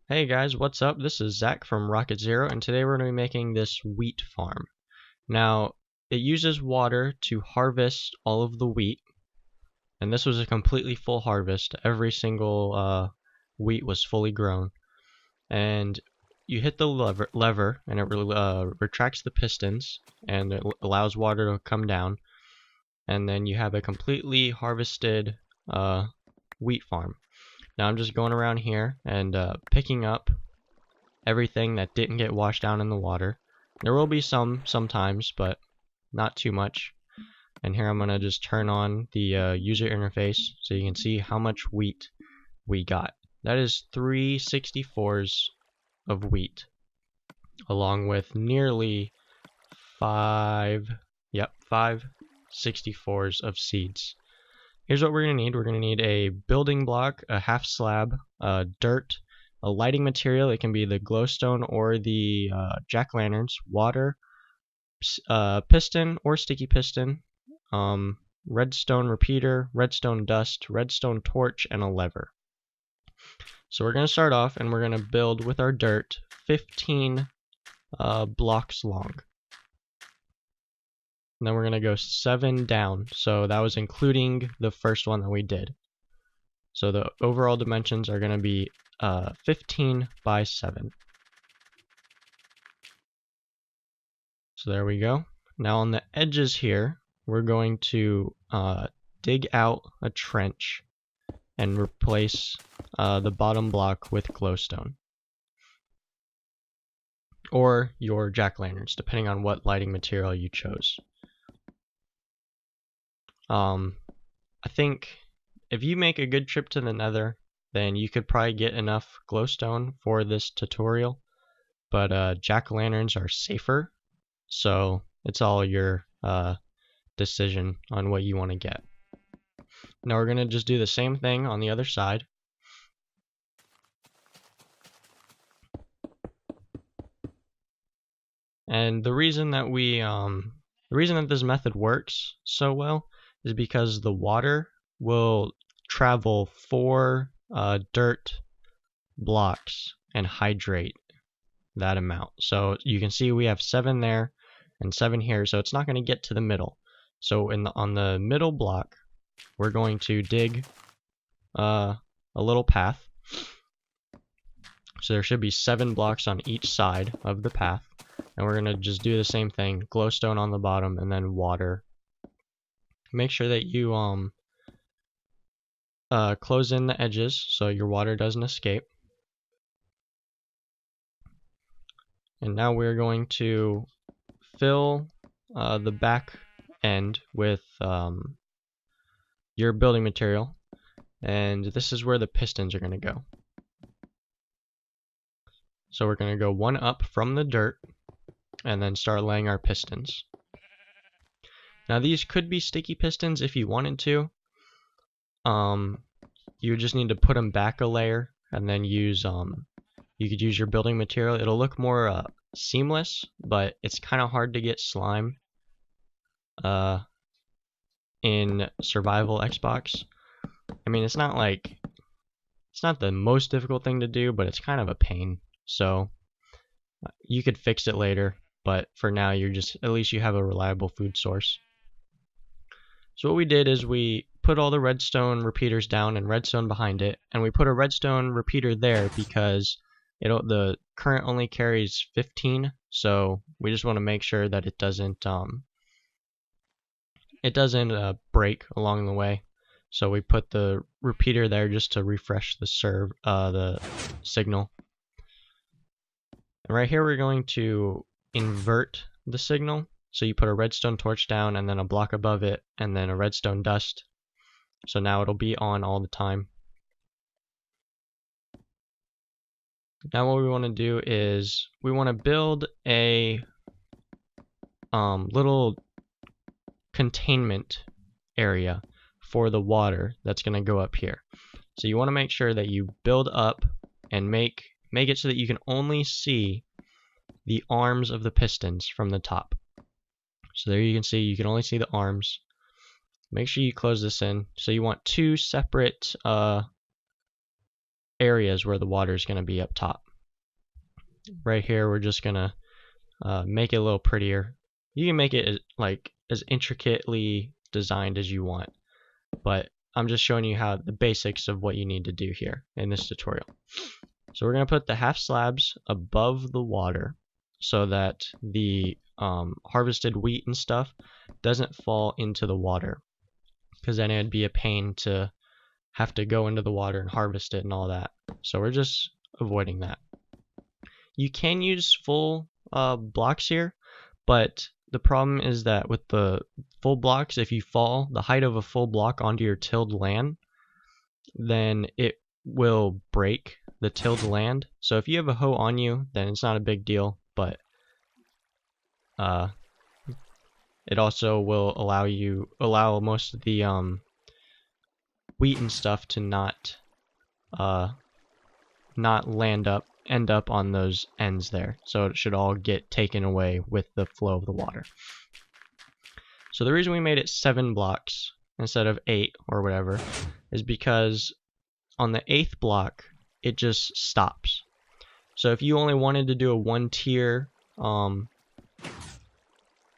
Hey guys, what's up? This is Zach from RocketZer0, and today we're going to be making this wheat farm. Now, it uses water to harvest all of the wheat, and this was a completely full harvest. Every single wheat was fully grown. And you hit the lever and it retracts the pistons, and it allows water to come down. And then you have a completely harvested wheat farm. Now I'm just going around here and picking up everything that didn't get washed down in the water. There will be sometimes, but not too much. And here I'm going to just turn on the user interface so you can see how much wheat we got. That is 3 64s of wheat, along with nearly 5 64s of seeds. Here's what we're going to need. We're going to need a building block, a half slab, dirt, a lighting material. It can be the glowstone or the jack-lanterns, water, piston or sticky piston, redstone repeater, redstone dust, redstone torch, and a lever. So we're going to start off and we're going to build with our dirt 15 blocks long. And then we're going to go 7 down, so that was including the first one that we did. So the overall dimensions are going to be 15 by 7. So there we go. Now on the edges here, we're going to dig out a trench and replace the bottom block with glowstone. Or your jack-lanterns, depending on what lighting material you chose. I think if you make a good trip to the Nether, then you could probably get enough glowstone for this tutorial. But jack-o'-lanterns are safer, so it's all your decision on what you want to get. Now we're going to just do the same thing on the other side. And the reason that this method works so well is because the water will travel 4 dirt blocks and hydrate that amount. So you can see we have 7 there and 7 here, so it's not going to get to the middle. So on the middle block, we're going to dig a little path. So there should be 7 blocks on each side of the path. And we're going to just do the same thing, glowstone on the bottom and then water. Make sure that you close in the edges so your water doesn't escape. And now we're going to fill the back end with your building material. And this is where the pistons are going to go. So we're going to go 1 up from the dirt and then start laying our pistons. Now these could be sticky pistons if you wanted to. You just need to put them back a layer and then use you could use your building material. It'll look more seamless, but it's kind of hard to get slime in survival Xbox. I mean, it's not the most difficult thing to do, but it's kind of a pain. So you could fix it later, but for now at least you have a reliable food source. So what we did is we put all the redstone repeaters down and redstone behind it, and we put a redstone repeater there because the current only carries 15, so we just want to make sure that it doesn't break along the way. So we put the repeater there just to refresh the signal. And right here we're going to invert the signal. So you put a redstone torch down and then a block above it and then a redstone dust. So now it'll be on all the time. Now what we want to do is we want to build a little containment area for the water that's going to go up here. So you want to make sure that you build up and make it so that you can only see the arms of the pistons from the top. So there you can see, you can only see the arms. Make sure you close this in. So you want 2 separate areas where the water is going to be up top. Right here, we're just going to make it a little prettier. You can make it as intricately designed as you want, but I'm just showing you how the basics of what you need to do here in this tutorial. So we're going to put the half slabs above the water so that the harvested wheat and stuff doesn't fall into the water, because then it'd be a pain to have to go into the water and harvest it and all that. So we're just avoiding that. You can use full blocks here, but the problem is that with the full blocks, if you fall the height of a full block onto your tilled land, then it will break the tilled land. So if you have a hoe on you, then it's not a big deal, but it also will allow most of the wheat and stuff to not end up on those ends there. So it should all get taken away with the flow of the water. So the reason we made it 7 blocks instead of 8 or whatever is because on the 8th block it just stops. So if you only wanted to do a 1-tier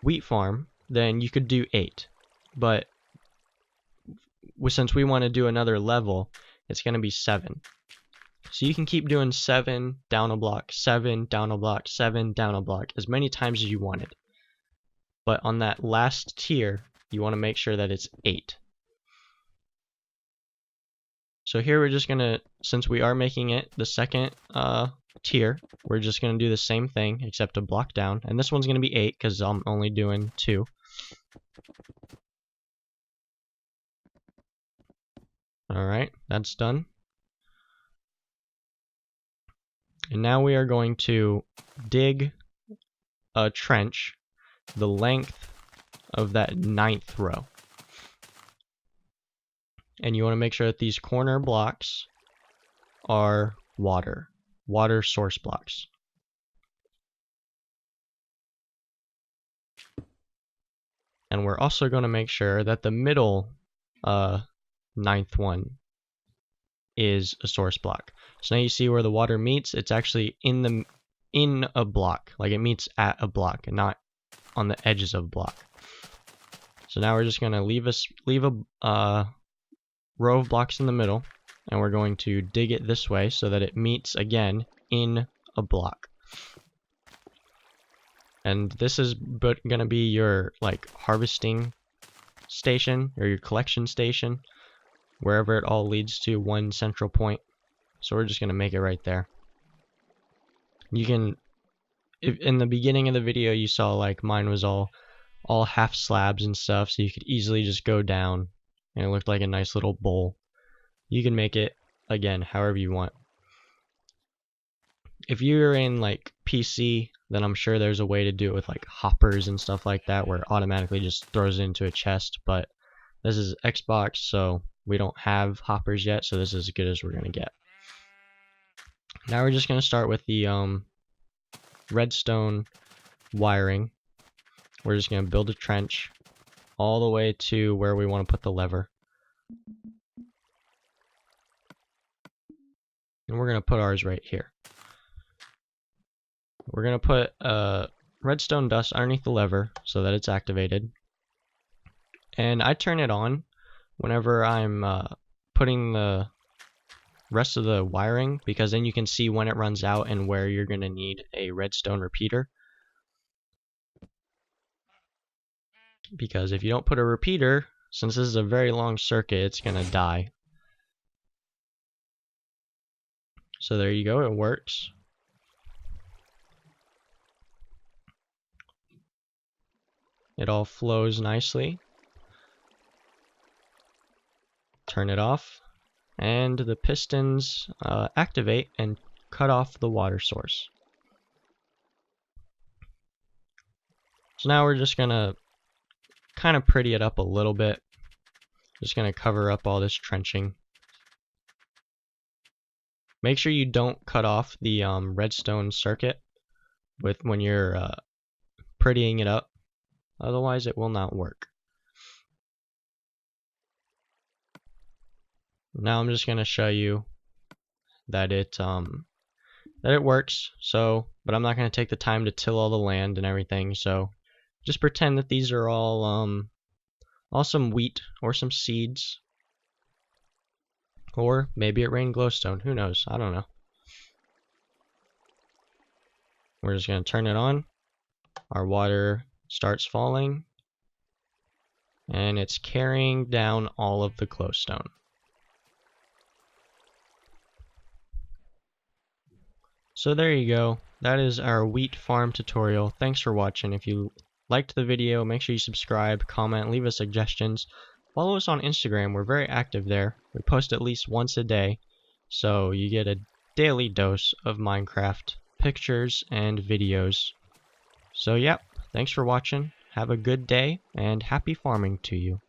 wheat farm, then you could do 8. But since we want to do another level, it's going to be 7. So you can keep doing 7 down a block, 7 down a block, 7 down a block as many times as you wanted. But on that last tier, you want to make sure that it's 8. So here we're just going to, since we are making it the second tier, we're just going to do the same thing except a block down. And this one's going to be 8 because I'm only doing 2. Alright, that's done. And now we are going to dig a trench the length of that 9th row. And you want to make sure that these corner blocks are water source blocks. And we're also going to make sure that the middle 9th one is a source block. So now you see where the water meets, it's actually in a block, like it meets at a block and not on the edges of a block. So now we're just going to leave a row of blocks in the middle, and we're going to dig it this way so that it meets again in a block. And this is going to be your harvesting station or your collection station, wherever it all leads to one central point. So we're just going to make it right there. You can, if in the beginning of the video you saw mine was all half slabs and stuff, so you could easily just go down and it looked like a nice little bowl. You can make it again however you want. If you're in PC, then I'm sure there's a way to do it with hoppers and stuff like that, where it automatically just throws it into a chest. But this is Xbox, so we don't have hoppers yet, so this is as good as we're gonna get. Now we're just gonna start with the redstone wiring. We're just gonna build a trench all the way to where we want to put the lever. And we're gonna put ours right here. We're going to put redstone dust underneath the lever so that it's activated. And I turn it on whenever I'm putting the rest of the wiring, because then you can see when it runs out and where you're going to need a redstone repeater. Because if you don't put a repeater, since this is a very long circuit, it's going to die. So there you go, it works. It all flows nicely. Turn it off, and the pistons activate and cut off the water source. So now we're just gonna kind of pretty it up a little bit. Just gonna cover up all this trenching. Make sure you don't cut off the redstone circuit when you're prettying it up. Otherwise it will not work. Now I'm just going to show you that it works. So, but I'm not going to take the time to till all the land and everything. So, just pretend that these are all some wheat or some seeds, or maybe it rained glowstone. Who knows? I don't know. We're just going to turn it on. Our water starts falling, and it's carrying down all of the glowstone. So there you go. That is our wheat farm tutorial. Thanks for watching. If you liked the video, make sure you subscribe, comment, leave us suggestions. Follow us on Instagram. We're very active there. We post at least once a day, so you get a daily dose of Minecraft pictures and videos. So yep, thanks for watching. Have a good day, and happy farming to you.